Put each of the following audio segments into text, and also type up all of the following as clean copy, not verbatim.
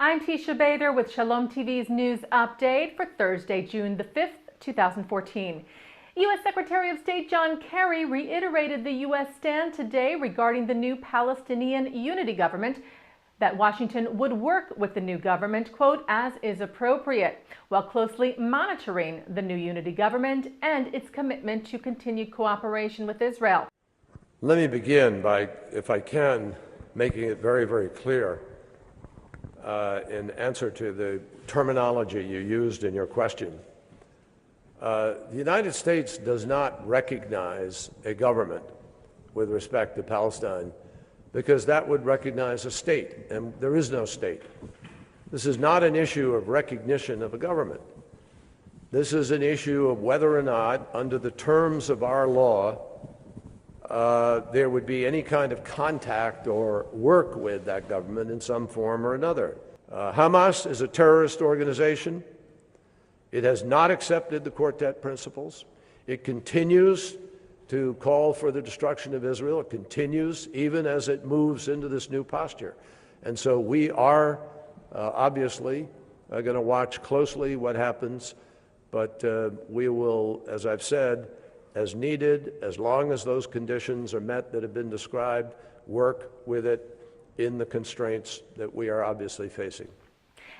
I'm Teisha Bader with Shalom TV's news update for Thursday, June the 5th, 2014. U.S. Secretary of State John Kerry reiterated the U.S. stand today regarding the new Palestinian unity government, that Washington would work with the new government, quote, as is appropriate, while closely monitoring the new unity government and its commitment to continued cooperation with Israel. Let me begin by, if I can, making it very, very clear in answer to the terminology you used in your question. The United States does not recognize a government with respect to Palestine because that would recognize a state, and there is no state. This is not an issue of recognition of a government. This is an issue of whether or not, under the terms of our law, there would be any kind of contact or work with that government in some form or another. Hamas is a terrorist organization. It has not accepted the Quartet principles. It continues to call for the destruction of Israel. It continues even as it moves into this new posture. And so we are obviously going to watch closely what happens, but we will, as I've said, as needed, as long as those conditions are met that have been described, work with it in the constraints that we are obviously facing.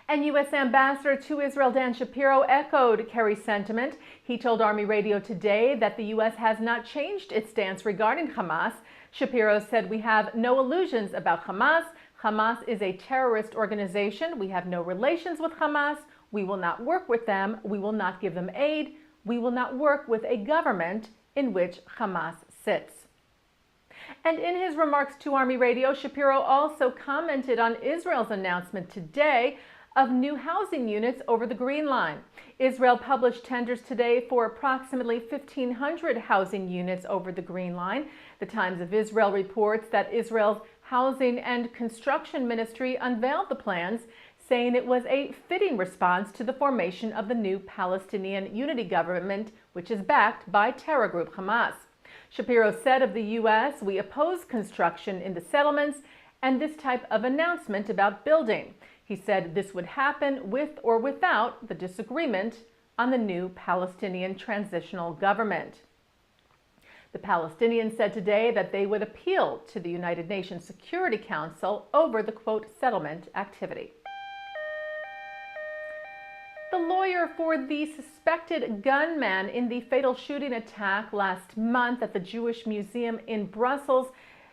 And U.S. Ambassador to Israel Dan Shapiro echoed Kerry's sentiment. He told Army Radio today that the U.S. has not changed its stance regarding Hamas. Shapiro said, "We have no illusions about Hamas. Hamas is a terrorist organization. We have no relations with Hamas. We will not work with them. We will not give them aid. We will not work with a government in which Hamas sits." And in his remarks to Army Radio, Shapiro also commented on Israel's announcement today of new housing units over the Green Line. Israel published tenders today for approximately 1,500 housing units over the Green Line. The Times of Israel reports that Israel's Housing and Construction Ministry unveiled the plans, saying it was a fitting response to the formation of the new Palestinian unity government, which is backed by terror group Hamas. Shapiro said of the U.S., "We oppose construction in the settlements and this type of announcement about building." He said this would happen with or without the disagreement on the new Palestinian transitional government. The Palestinians said today that they would appeal to the United Nations Security Council over the, quote, settlement activity. The lawyer for the suspected gunman in the fatal shooting attack last month at the Jewish Museum in Brussels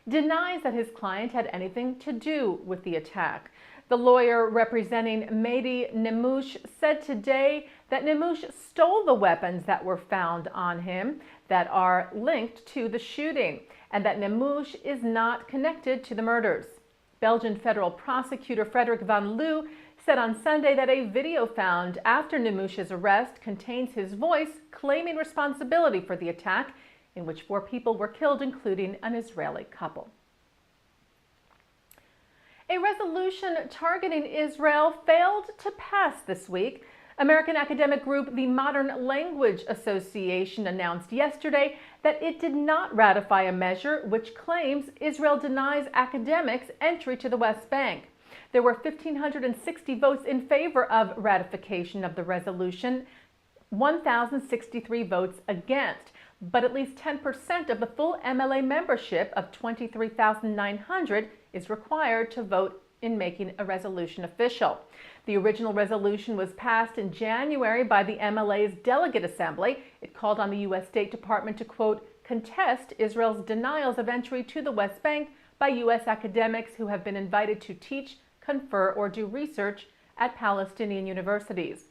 denies that his client had anything to do with the attack. The lawyer representing Mehdi Nemouche said today that Nemouche stole the weapons that were found on him that are linked to the shooting, and that Nemouche is not connected to the murders. Belgian federal prosecutor Frederik van Loo said on Sunday that a video found after Nemouche's arrest contains his voice claiming responsibility for the attack, in which 4 people were killed, including an Israeli couple. A resolution targeting Israel failed to pass this week. American academic group the Modern Language Association announced yesterday that it did not ratify a measure which claims Israel denies academics entry to the West Bank. There were 1,560 votes in favor of ratification of the resolution, 1,063 votes against, but at least 10% of the full MLA membership of 23,900 is required to vote in making a resolution official. The original resolution was passed in January by the MLA's Delegate Assembly. It called on the U.S. State Department to, quote, contest Israel's denials of entry to the West Bank by U.S. academics who have been invited to teach, confer, or do research at Palestinian universities.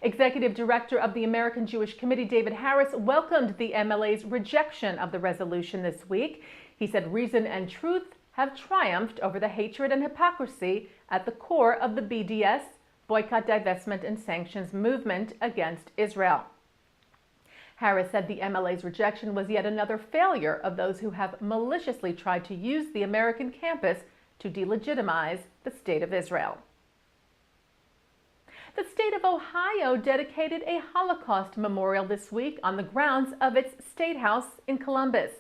Executive Director of the American Jewish Committee, David Harris, welcomed the MLA's rejection of the resolution this week. He said reason and truth have triumphed over the hatred and hypocrisy at the core of the BDS, Boycott, Divestment, and Sanctions movement against Israel. Harris said the MLA's rejection was yet another failure of those who have maliciously tried to use the American campus to delegitimize the State of Israel. The state of Ohio dedicated a Holocaust memorial this week on the grounds of its State House in Columbus.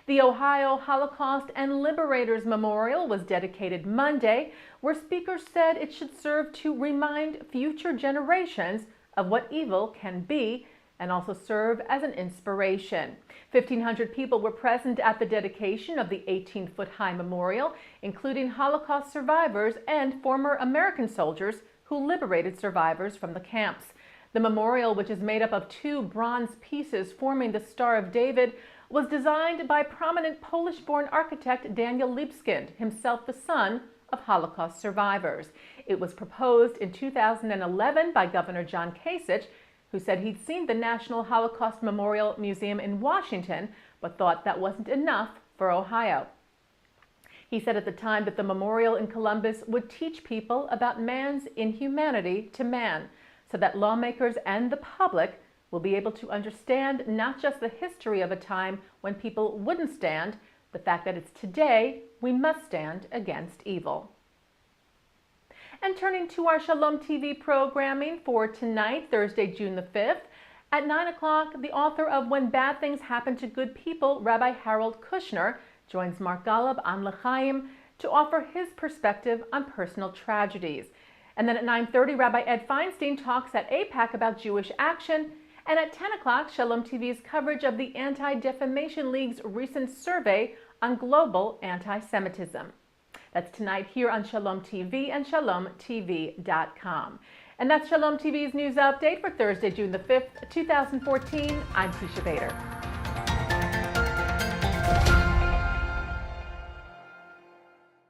The Ohio Holocaust and Liberators Memorial was dedicated Monday, where speakers said it should serve to remind future generations of what evil can be and also serve as an inspiration. 1,500 people were present at the dedication of the 18-foot-high memorial, including Holocaust survivors and former American soldiers who liberated survivors from the camps. The memorial, which is made up of 2 bronze pieces forming the Star of David, was designed by prominent Polish-born architect Daniel Libeskind, himself the son of Holocaust survivors. It was proposed in 2011 by Governor John Kasich, who said he'd seen the National Holocaust Memorial Museum in Washington, but thought that wasn't enough for Ohio. He said at the time that the memorial in Columbus would teach people about man's inhumanity to man, so that lawmakers and the public will be able to understand not just the history of a time when people wouldn't stand, the fact that it's today we must stand against evil. And turning to our Shalom TV programming for tonight, Thursday, June the 5th, at 9 o'clock, the author of When Bad Things Happen to Good People, Rabbi Harold Kushner, joins Mark Golub on L'chaim to offer his perspective on personal tragedies. And then at 9:30, Rabbi Ed Feinstein talks at AIPAC about Jewish action. And at 10 o'clock, Shalom TV's coverage of the Anti-Defamation League's recent survey on global anti-Semitism. That's tonight here on Shalom TV and ShalomTV.com. And that's Shalom TV's news update for Thursday, June the 5th, 2014. I'm Teisha Bader.